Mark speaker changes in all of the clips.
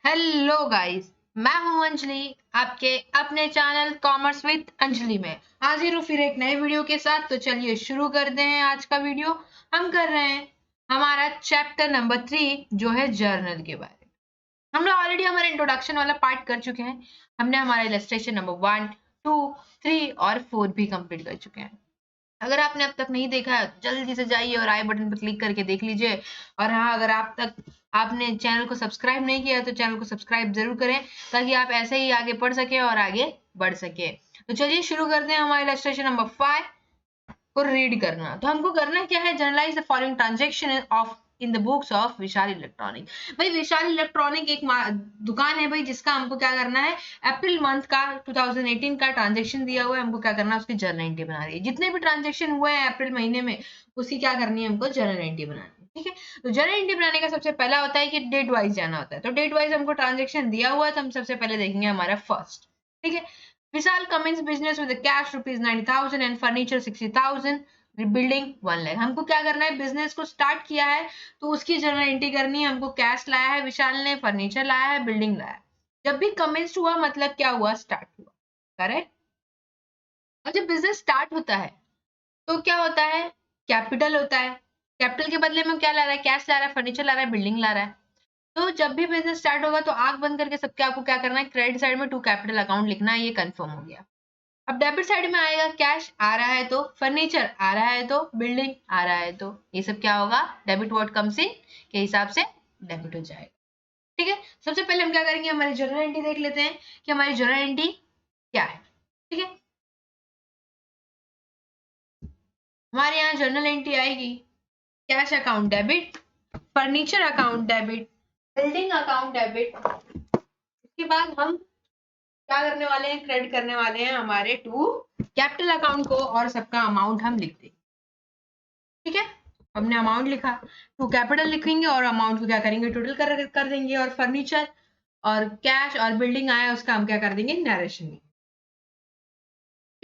Speaker 1: Hello guys, मैं हूं अंजलि आपके अपने चैनल कॉमर्स विद अंजलि में हाजिर हूं फिर एक नए वीडियो के साथ। तो चलिए शुरू करते हैं आज का वीडियो। हम कर रहे हैं हमारा चैप्टर नंबर 3 जो है जर्नल के बारे में। हमने ऑलरेडी हमारा इंट्रोडक्शन वाला पार्ट कर चुके हैं। हमने हमारा इलस्ट्रेशन नंबर 1, 2, 3 और 4 भी कंप्लीट कर चुके हैं। अगर आपने अब तक नहीं देखा है तो जल्दी से जाइए और आई बटन पर क्लिक करके देख लीजिए। और हाँ, अगर आपने चैनल को सब्सक्राइब नहीं किया तो चैनल को सब्सक्राइब जरूर करें ताकि आप ऐसे ही आगे पढ़ सके और आगे बढ़ सके। तो चलिए शुरू करते हैं हमारा इलस्ट्रेशन नंबर 5 को रीड करना। तो हमको करना क्या है, generalized the following transaction of in the books of Vishal electronic. भाई विशाल इलेक्ट्रॉनिक एक दुकान है भाई, जिसका हमको क्या करना है, अप्रैल मंथ का 2018 का ट्रांजेक्शन दिया हुआ है, हमको क्या करना है उसकी जर्नल एंट्री बना रही है। जितने भी ट्रांजेक्शन हुए हैं अप्रैल महीने में उसकी क्या करनी है, हमको जर्नल एंट्री बनानी है। ठीक है, तो जर्नल एंट्री बनाने का सबसे पहला होता है कि डेट वाइज जाना होता है। तो डेट वाइज हमको ट्रांजेक्शन दिया हुआ है तो हम सबसे पहले देखेंगे हमारा फर्स्ट। ठीक है, Vishal commences business with cash rupees 90,000 and furniture 60,000, building 1 lakh. हमको क्या करना है, बिजनेस को स्टार्ट किया है तो उसकी जर्नल एंट्री करनी है। हमको कैश लाया है विशाल ने, फर्नीचर लाया है, बिल्डिंग लाया है। जब भी कमेंस हुआ मतलब क्या हुआ, स्टार्ट हुआ। करेक्ट। और जब बिजनेस स्टार्ट होता है तो क्या होता है, कैपिटल होता है। कैपिटल के बदले में क्या ला रहा है, कैश ला रहा है, फर्नीचर ला रहा है, बिल्डिंग ला रहा है। तो जब भी बिजनेस स्टार्ट होगा तो आंख बंद करके सबके आपको क्या करना है, क्रेडिट साइड में टू कैपिटल अकाउंट लिखना है। ये कंफर्म हो गया। अब डेबिट साइड में आएगा, कैश आ रहा है तो, फर्नीचर आ रहा है तो, बिल्डिंग आ रहा है तो, ये सब क्या होगा, डेबिट व्हाट कम्स इन के हिसाब से डेबिट हो जाएगा। ठीक है, सबसे पहले हम क्या करेंगे, हमारी जर्नल एंट्री देख लेते हैं कि हमारी जर्नल एंट्री क्या है। ठीक है, हमारे यहाँ जर्नल एंट्री आएगी, cash account debit, furniture account debit, building account debit. इसके बाद हम क्या करने वाले हैं, क्रेडिट करने वाले हैं हमारे टू कैपिटल अकाउंट को और सबका अमाउंट हम लिख देंगे। ठीक है, हमने अमाउंट लिखा, टू कैपिटल लिखेंगे और अमाउंट को क्या करेंगे, टोटल कर देंगे। और फर्नीचर और कैश और बिल्डिंग आया उसका हम क्या कर देंगे, नरेशन।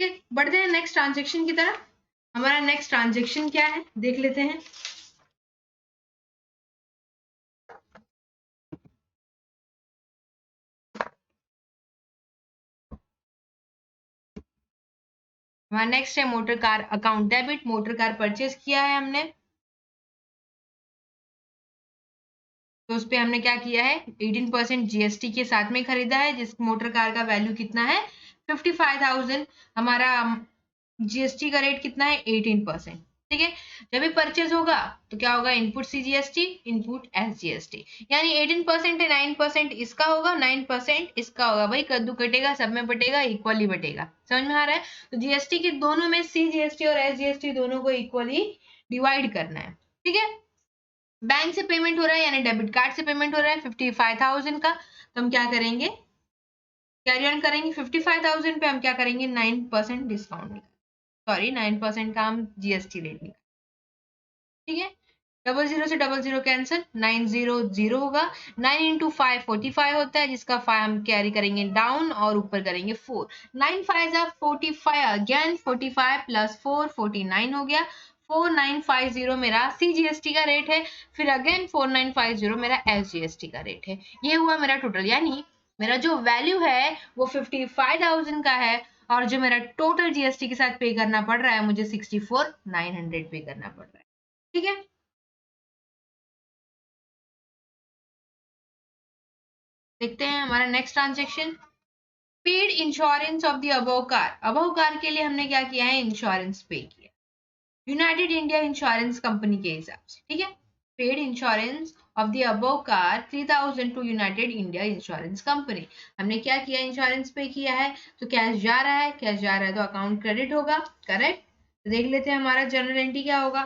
Speaker 1: ठीक है, बढ़ते हैं नेक्स्ट ट्रांजेक्शन की तरफ। हमारा नेक्स्ट ट्रांजेक्शन क्या है देख लेते हैं। हमारा नेक्स्ट है motor car account debit. Motor car purchase किया है हमने, तो उस पे हमने क्या किया है, 18% जीएसटी के साथ में खरीदा है, जिस मोटर कार का वैल्यू कितना है, 55,000। हमारा जीएसटी का रेट कितना है, 18%। ठीक है, जब भी परचेज होगा तो क्या होगा, input C GST, input S GST. यानी 18% है, 9% इसका होगा, 9% इसका होगा। भाई कद्दू कटेगा सब में बटेगा, इक्वली बटेगा। समझ में आ रहा है। तो जीएसटी के दोनों में सी जीएसटी और एस जीएसटी दोनों को इक्वली डिवाइड करना है। ठीक है, बैंक से पेमेंट हो रहा है यानी डेबिट कार्ड से पेमेंट हो रहा है 55,000 का, तो हम क्या करेंगे, कैरी ऑन करेंगे। 55,000 पे हम क्या करेंगे, 9% डिस्काउंट, सॉरी 9% का हम जीएसटी रेट निकाल। ठीक है, 00 से 00 कैंसिल, 900 होगा। 9 इंटू 5 45 होता है, जिसका 5 हम कैरी करेंगे डाउन और ऊपर करेंगे 4। 9 5 45, अगेन 45 प्लस 4 49 हो गया। 4950 मेरा सीजीएसटी का रेट है, फिर अगेन 4950 मेरा एसजीएसटी का रेट है। ये हुआ मेरा टोटल, यानी मेरा जो वैल्यू है वो 55,000 का है और जो मेरा टोटल जीएसटी के साथ पे करना पड़ रहा है मुझे 64,900 पे करना पड़ रहा है। ठीक है, देखते हैं हमारा next transaction, paid insurance of the above car. Above car के लिए हमने क्या किया है, इंश्योरेंस पे किया यूनाइटेड इंडिया इंश्योरेंस कंपनी के हिसाब से। ठीक है, paid insurance of the above car 3,000 to United India Insurance Company. हमने क्या किया, इंश्योरेंस पे किया है तो कैश जा रहा है, कैश जा रहा है तो अकाउंट क्रेडिट होगा। करेक्ट, तो देख लेते हैं हमारा जनरल एंट्री क्या होगा।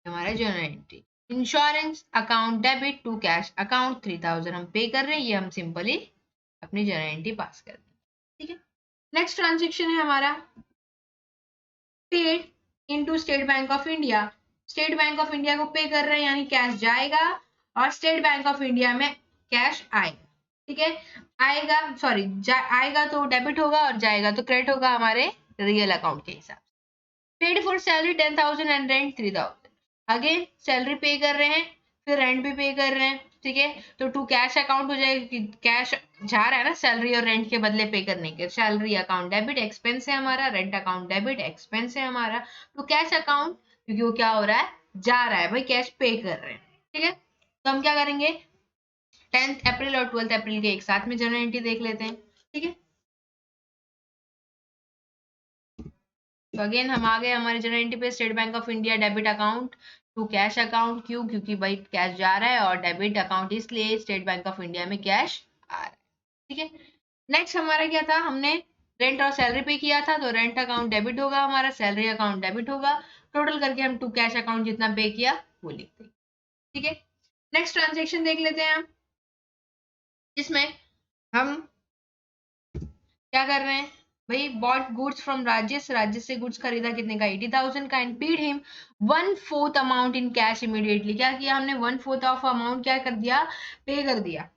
Speaker 1: हमारा general entry, insurance account debit to cash account 3,000 हम पे कर रहे हैं, ये हम सिंपली अपनी जनरल एंट्री पास कर दें। ठीक है, नेक्स्ट ट्रांजेक्शन है हमारा paid into state Bank of India. State Bank of India को पे कर रहे हैं यानी कैश जाएगा और स्टेट बैंक ऑफ इंडिया में कैश आएगा। ठीक है, आएगा सॉरी आएगा तो डेबिट होगा और जाएगा तो क्रेडिट होगा हमारे रियल अकाउंट के हिसाब से। Paid for salary 10,000 and rent 3,000। Again salary पे कर रहे हैं, फिर रेंट भी पे कर रहे हैं, ठीक है। तो टू कैश अकाउंट हो जाएगा, कैश जा रहा है ना सैलरी और रेंट के बदले पे करने के। सैलरी अकाउंट डेबिट एक्सपेंस है हमारा, रेंट अकाउंट डेबिट एक्सपेंस है हमारा, टू कैश अकाउंट, क्योंकि वो क्या हो रहा है, जा रहा है भाई, कैश पे कर रहे हैं, ठीक है। तो हम क्या करेंगे, 10th अप्रैल और 12th अप्रैल के एक साथ में जर्नल एंट्री देख लेते हैं, ठीक है। तो अगेन हम आ गए हमारे जर्नल एंट्री पे, State Bank of India debit account to cash account, क्यों, क्योंकि भाई कैश जा रहा है, और डेबिट अकाउंट इसलिए स्टेट बैंक ऑफ इंडिया में कैश आ रहा है, ठीक है। नेक्स्ट हमारा क्या था, हमने रेंट और सैलरी पे किया था, तो रेंट अकाउंट डेबिट होगा हमारा, सैलरी अकाउंट डेबिट होगा, टोटल करके हम टू कैश अकाउंट जितना पे किया वो लिखते हैं, ठीक है। नेक्स्ट ट्रांजेक्शन देख लेते हैं हम, जिसमें हम क्या कर रहे हैं भाई, bought goods from Rajesh, Rajesh से गुड्स खरीदा कितने का, 80,000 का, and paid him 1/4 amount in cash immediately. क्या किया हमने, 1/4 ऑफ अमाउंट क्या कर दिया, पे कर दिया।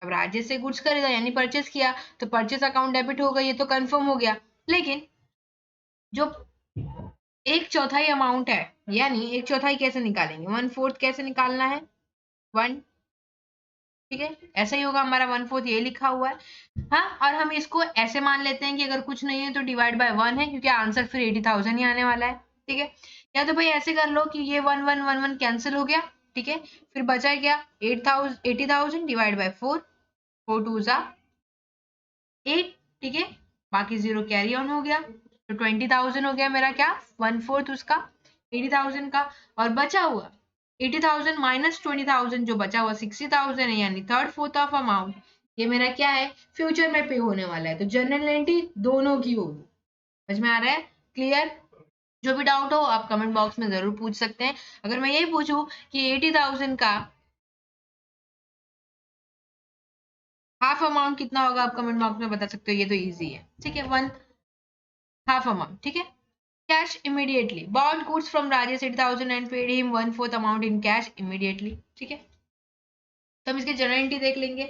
Speaker 1: अब राजेश से गुड्स खरीदा यानी परचेस किया, तो परचेस अकाउंट डेबिट हो गई, ये तो कंफर्म हो गया। लेकिन जो एक चौथाई अमाउंट है, यानी एक चौथाई कैसे निकालेंगे, 1/4 कैसे निकालना है, 1, ठीक है, ऐसा ही होगा हमारा, 1/4 ये लिखा हुआ है। हाँ, और हम इसको ऐसे मान लेते हैं कि अगर कुछ नहीं है तो डिवाइड बाय 1 है, क्योंकि आंसर फिर 80,000 ही आने वाला है, ठीक है। या तो भाई ऐसे कर लो कि ये 1 1 1 1 कैंसिल हो गया, ठीक है, फिर बचा क्या, 80,000 डिवाइड बाय 4, 4 2 जा 8, ठीक है, बाकी 0 कैरी ऑन हो गया, तो 20,000 हो गया मेरा क्या, 1/4 उसका 80,000 का, और बचा हुआ 80,000 माइनस 20,000 जो बचा हुआ 60,000 है, यानी थर्ड फोर्थ ऑफ अमाउंट, ये मेरा क्या है, फ्यूचर में पे होने वाला है, तो जनरल एंट्री दोनों की होगी। समझ में आ रहा है, क्लियर। जो भी डाउट हो आप कमेंट बॉक्स में जरूर पूछ सकते हैं। अगर मैं यही पूछूं कि 80,000 का हाफ अमाउंट कितना होगा, आप कमेंट बॉक्स में बता सकते हो, ये तो इजी है, ठीक है, 1 हाफ अमाउंट, ठीक है। Cash immediately, bought goods from Rajesh 80,000 and paid him 1/4 amount in cash immediately, ठीक है। तो हम इसके जनरल एंट्री देख लेंगे।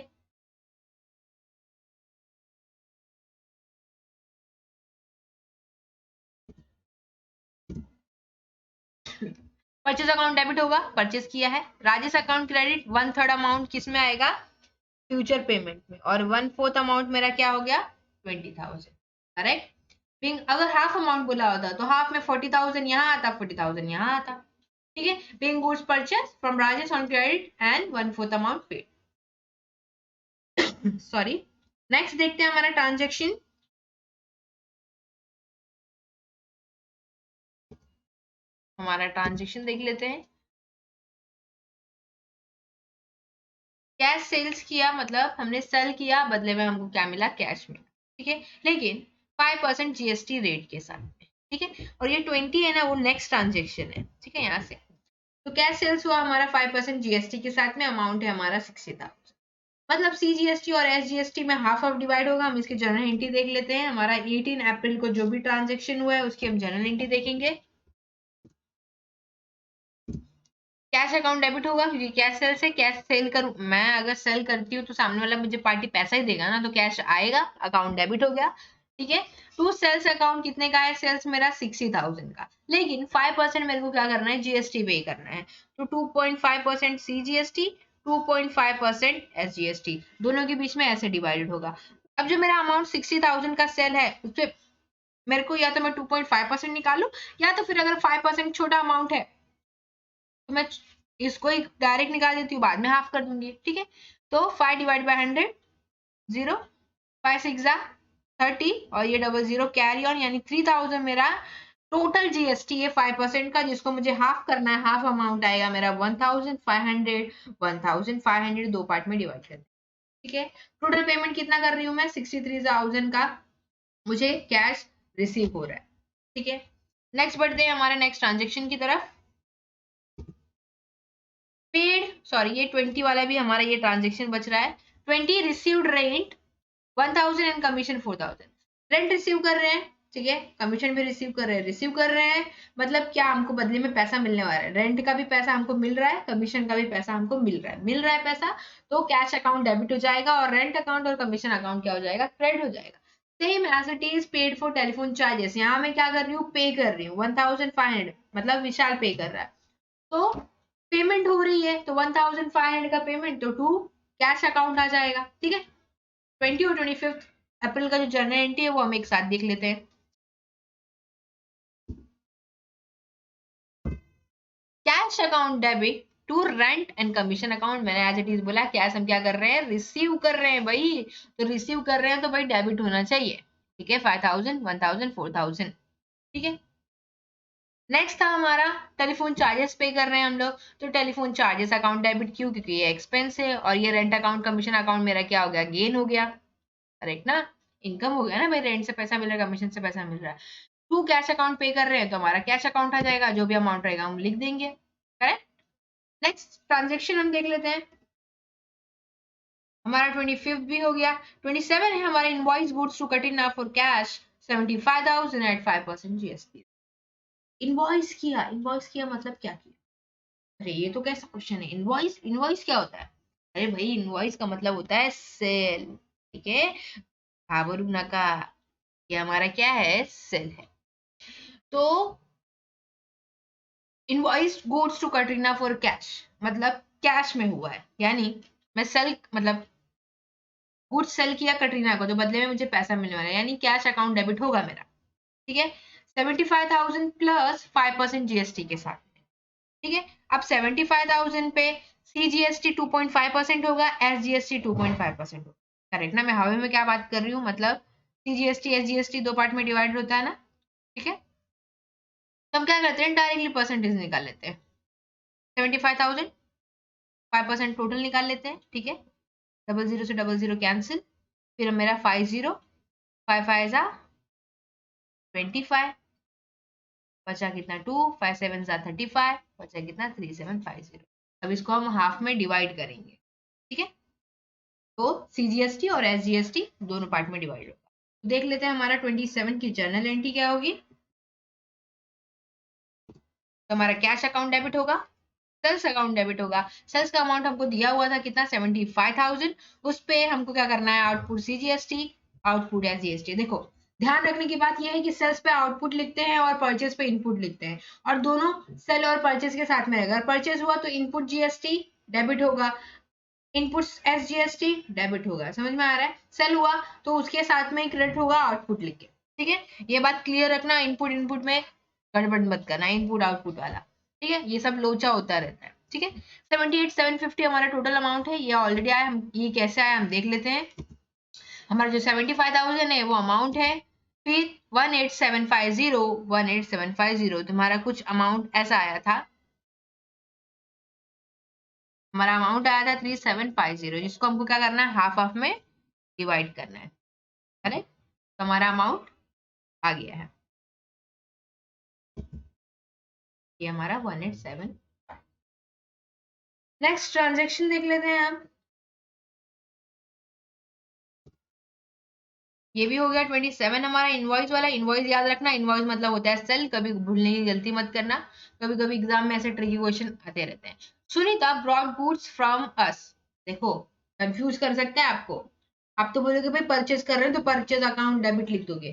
Speaker 1: परचेज अकाउंट डेबिट होगा, परचेज किया है। राजेश अकाउंट क्रेडिट, 1/3 अमाउंट किस में आएगा, फ्यूचर पेमेंट में, और 1/4 अमाउंट मेरा क्या हो गया, 20,000, करेक्ट। बिंग अगर हाफ अमाउंट बोला होता तो हाफ में 40,000 यहाँ आता, 40,000 यहाँ आता, ठीक है। Bing goods purchase from Rajesh on credit and 1/4 amount paid, sorry. Next देखते हैं हमारा ट्रांजेक्शन, हमारा ट्रांजेक्शन देख लेते हैं। कैश सेल्स किया, मतलब हमने सेल किया, बदले में हमको क्या मिला, कैश मिला, ठीक है, लेकिन 5% जीएसटी रेट के साथ में, ठीक है। और ये 20 है ना, वो नेक्स्ट ट्रांजेक्शन है, ठीक है, यहाँ से। तो कैश सेल्स हुआ हमारा 5% जीएसटी के साथ में, अमाउंट है हमारा 60,000, मतलब सीजीएसटी और एसजीएसटी में हाफ ऑफ डिवाइड होगा। हम इसके जनरल एंट्री देख लेते हैं, हमारा 18 अप्रैल को जो भी ट्रांजेक्शन हुआ है उसकी हम जनरल एंट्री देखेंगे। कैश अकाउंट डेबिट होगा, क्योंकि कैश सेल से, कैश सेल करूं मैं, अगर सेल करती हूँ तो सामने वाला मुझे पार्टी पैसा ही देगा ना, तो कैश आएगा, अकाउंट डेबिट हो गया, ठीक है। टू सेल्स अकाउंट कितने का है, सेल्स मेरा 60,000 का, लेकिन 5% मेरे को क्या करना है, जीएसटी पे करना है, तो 2.5% सीजीएसटी, 2.5% एसजीएसटी, दोनों के बीच में ऐसे डिवाइडेड होगा। अब जो मेरा अमाउंट 60,000 का सेल है, उसपे मेरे को या तो मैं 2.5% निकालू, या तो फिर अगर 5% छोटा अमाउंट है तो मैं इसको ही डायरेक्ट निकाल देती हूँ, बाद में हाफ कर दूंगी, ठीक है। तो 5 डिवाइड बाय 100, 0, 5 6 30, और ये डबल 0 कैरी ऑन, यानी 3,000 मेरा टोटल जीएसटी है 5% का, जिसको मुझे हाफ करना है। हाफ अमाउंट आएगा मेरा 1,500, 1,500 दो पार्ट में डिवाइड कर, ठीक है। टोटल पेमेंट कितना कर रही हूँ मैं, 63,000 का मुझे कैश रिसीव हो रहा है, ठीक है। नेक्स्ट बढ़ते हैं हमारे नेक्स्ट ट्रांजेक्शन की तरफ। पेड, सॉरी, ये 20 वाला भी हमारा ये ट्रांजेक्शन बच रहा है। 20 received rent 1,000 and commission 4,000, rent receive कर रहे हैं, ठीक है, कमीशन भी रिसीव कर रहे हैं, मतलब क्या, हमको बदले में पैसा मिलने वाला है, रेंट का भी पैसा हमको मिल रहा है, कमीशन का भी पैसा हमको मिल रहा है पैसा, तो कैश अकाउंट डेबिट हो जाएगा, और रेंट अकाउंट और कमीशन अकाउंट क्या हो जाएगा, क्रेडिट हो जाएगा। Same as it is paid for telephone charges, यहाँ मैं क्या कर रही हूँ, पे कर रही हूँ 1,500, मतलब विशाल पे कर रहा है, तो पेमेंट हो रही है तो 1500 का पेमेंट तो टू कैश अकाउंट आ जाएगा। ठीक है, 20 और 25 अप्रैल का जो जर्नल एंट्री है वो हम एक साथ देख लेते हैं। Cash account debit to rent and commission account, मैंने एज इट इज बोला, कैश हम क्या कर रहे हैं, रिसीव कर रहे हैं भाई, तो रिसीव कर रहे हैं तो भाई डेबिट होना चाहिए। ठीक है, 5000, 1000, 4000। ठीक है, नेक्स्ट था हमारा टेलीफोन चार्जेस पे कर रहे हैं हम लोग, तो टेलीफोन चार्जेस अकाउंट डेबिट, क्यों, क्योंकि ये एक्सपेंस है, और ये रेंट अकाउंट कमीशन अकाउंट मेरा क्या हो गया, गेन हो गया। करेक्ट ना, इनकम हो गया ना भाई, रेंट से पैसा मिल रहा है, कमीशन से पैसा मिल रहा है। टू कैश अकाउंट पे कर रहे हैं तो हमारा कैश अकाउंट आ जाएगा, जो भी अमाउंट रहेगा हम लिख देंगे। करेक्ट। नेक्स्ट ट्रांजेक्शन हम देख लेते हैं। हमारा 25 भी हो गया। 27 है हमारा invoice goods to Katina for cash 75,000 at 5% GST. Invoice किया मतलब क्या किया? अरे ये तो कैसा क्वेश्चन है, इनवॉइस, इनवॉइस क्या होता है? अरे भाई इनवॉइस का मतलब होता है सेल। ठीक है, घाबरू नका, ये हमारा क्या है, सेल है। तो invoice goods to Katrina for cash मतलब कैश में हुआ है, यानी मैं सेल मतलब गुड्स सेल किया कटरीना को, तो बदले में मुझे पैसा मिलने वाला है, यानी कैश अकाउंट डेबिट होगा मेरा। ठीक है, 75,000 प्लस 5% जीएसटी के साथ। ठीक है, अब 75,000 पे सीजीएसटी 2.5% होगा, एसजीएसटी 2.5% होगा। करेक्ट ना, मैं हवा में क्या बात कर रही हूँ, मतलब सीजीएसटी एसजीएसटी दो पार्ट में डिवाइड होता है ना। ठीक है, तो हम क्या करते हैं, डायरेक्टली परसेंटेज निकाल लेते हैं। 75,000 5% टोटल निकाल लेते हैं। ठीक है, डबल जीरो से डबल जीरो कैंसिल, फिर मेरा 50, 5 5 बचा कितना 2, 5 7 35, बचा कितना 3750। अब इसको हम हाफ में डिवाइड करेंगे। ठीक है, तो सीजीएसटी और एसजीएसटी दोनों पार्ट में डिवाइड होगा। तो देख लेते हैं हमारा 27 की जर्नल एंट्री क्या होगी। तो हमारा कैश अकाउंट डेबिट होगा, सेल्स अकाउंट डेबिट होगा। सेल्स का अमाउंट हमको दिया हुआ था कितना, 75,000। उस पे हमको क्या करना है, आउटपुट सीजीएसटी, आउटपुट एसजीएसटी। देखो ध्यान रखने की बात यह है कि सेल्स पे आउटपुट लिखते हैं और परचेज पे इनपुट लिखते हैं, और दोनों सेल और परचेज के साथ में रहेगा। अगर परचेज हुआ तो इनपुट जीएसटी डेबिट होगा, इनपुट एसजीएसटी डेबिट होगा। समझ में आ रहा है, सेल हुआ तो उसके साथ में क्रेडिट होगा आउटपुट लिख के। ठीक है, ये बात क्लियर रखना, इनपुट इनपुट में गड़बड़ मत करना, इनपुट आउटपुट वाला। ठीक है, ये सब लोचा होता रहता है। ठीक है, 78,750 हमारा टोटल अमाउंट है, ये ऑलरेडी आया, हम ये कैसे आया हम देख लेते हैं। हमारा जो 75,000 है वो अमाउंट है, फिर 18750 तुम्हारा कुछ अमाउंट ऐसा आया था, हमारा अमाउंट आया था 3750, जिसको हमको क्या करना है, हाफ हाफ में डिवाइड करना है। करेक्ट, तो हमारा अमाउंट आ गया है, ये हमारा 187। नेक्स्ट ट्रांजेक्शन देख लेते हैं हम। ये भी हो गया 27 हमारा इनवॉइस वाला। इनवॉइस याद रखना, इनवॉइस मतलब होता है सेल, कभी भूलने की गलती मत करना, कभी कभी एग्जाम में ऐसे ट्रिकी क्वेश्चन आते रहते हैं। Sunita bought goods from us, देखो कंफ्यूज कर सकता है आपको। आप तो बोलोगे भाई परचेज कर रहे हैं तो परचेज अकाउंट डेबिट लिख दोगे।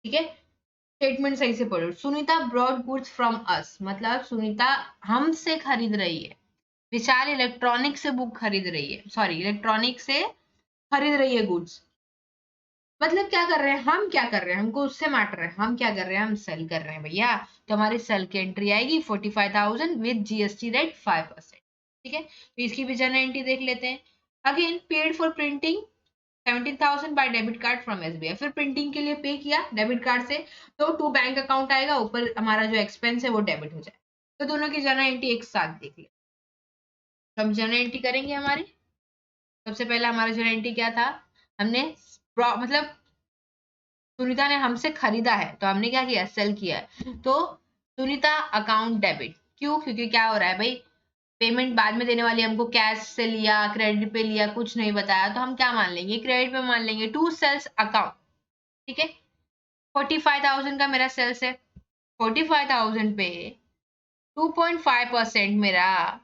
Speaker 1: ठीक है, स्टेटमेंट सही से पढ़ो। Sunita bought goods from us मतलब सुनीता हमसे खरीद रही है, विशाल इलेक्ट्रॉनिक से बुक खरीद रही है, सॉरी इलेक्ट्रॉनिक से खरीद रही है गुड्स। मतलब क्या कर रहे हैं हम, क्या कर रहे हैं, हमको उससे मैटर है, हम क्या कर रहे हैं, हम सेल कर रहे हैं भैया। तो हमारी सेल की एंट्री आएगी 45,000 विद जीएसटी रेट 5%। ठीक है, तो इसकी भी जर्नल एंट्री देख लेते हैं। Again paid for printing 17,000 by debit card from SBI, फिर प्रिंटिंग के लिए पे किया डेबिट कार्ड से, तो टू बैंक अकाउंट आएगा, ऊपर हमारा जो एक्सपेंस है वो डेबिट हो जाए। तो दोनों की जर्नल एंट्री एक साथ देख लिया। तो हम जर्नल एंट्री करेंगे हमारी। सबसे पहला हमारा जर्नल एंट्री क्या था, हमने मतलब सुनीता ने हमसे खरीदा है तो हमने क्या किया, सेल किया है, तो सुनीता अकाउंट डेबिट, क्यों, क्योंकि क्या हो रहा है भाई, पेमेंट बाद में देने वाली, हमको कैश से लिया क्रेडिट पे लिया कुछ नहीं बताया, तो हम क्या मान लेंगे, क्रेडिट पे मान लेंगे, टू सेल्स अकाउंट। ठीक है, 45,000 का मेरा सेल्स है, 45,000 पे 2.5% मेरा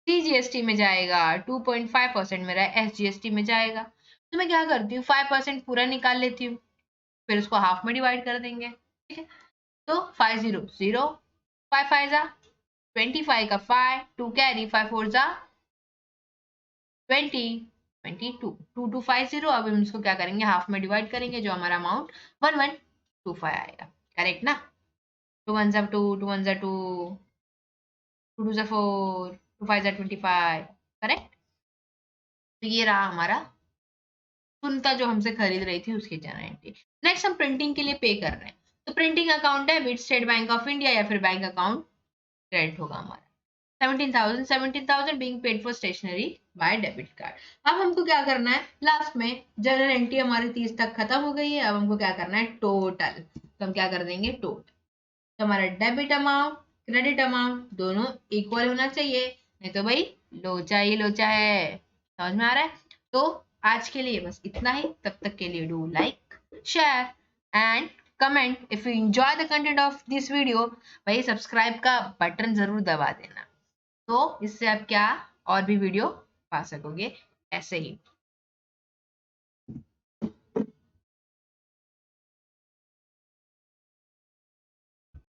Speaker 1: सीजीएसटी में जाएगा, 2.5% मेरा एसजीएसटी में जाएगा। तो मैं क्या करती हूँ, 5% पूरा निकाल लेती हूँ, फिर उसको हाफ में डिवाइड कर देंगे। ठीक है, तो 5 0 0, 5 5 जा 25 का 5, 2 कैरी, 5 4 जा 20, 22, 2250। अब हम इसको क्या करेंगे, हाफ में डिवाइड करेंगे, जो हमारा अमाउंट 1125 आएगा। करेक्ट ना? 2 1 2, 2 1 2, 2 2 4, 2 5 25। करेक्ट? तो ये रहा हमारा सुनता जो हमसे खरीद रही थी उसकी जनरेंटी। नेक्स्ट हम प्रिंटिंग के लिए पे कर रहे हैं, तो printing account debit, state Bank of India या फिर बैंक अकाउंट क्रेडिट होगा हमारा। 17,000 being paid for stationery by debit card। अब हमको क्या करना है, लास्ट में जनरल एंट्री हमारी 30 तक खत्म हो गई है। अब हमको क्या करना है, टोटल। तो हम क्या कर देंगे, टोटल। तो हमारा डेबिट अमाउंट क्रेडिट अमाउंट दोनों इक्वल होना चाहिए, नहीं तो भाई लोचा ही लोचा है। समझ में आ रहा है? तो आज के लिए बस इतना ही। तब तक के लिए do like, share and comment if you enjoy the content of this video. भाई सब्सक्राइब का बटन जरूर दबा देना, तो इससे आप क्या और भी वीडियो पा सकोगे ऐसे ही।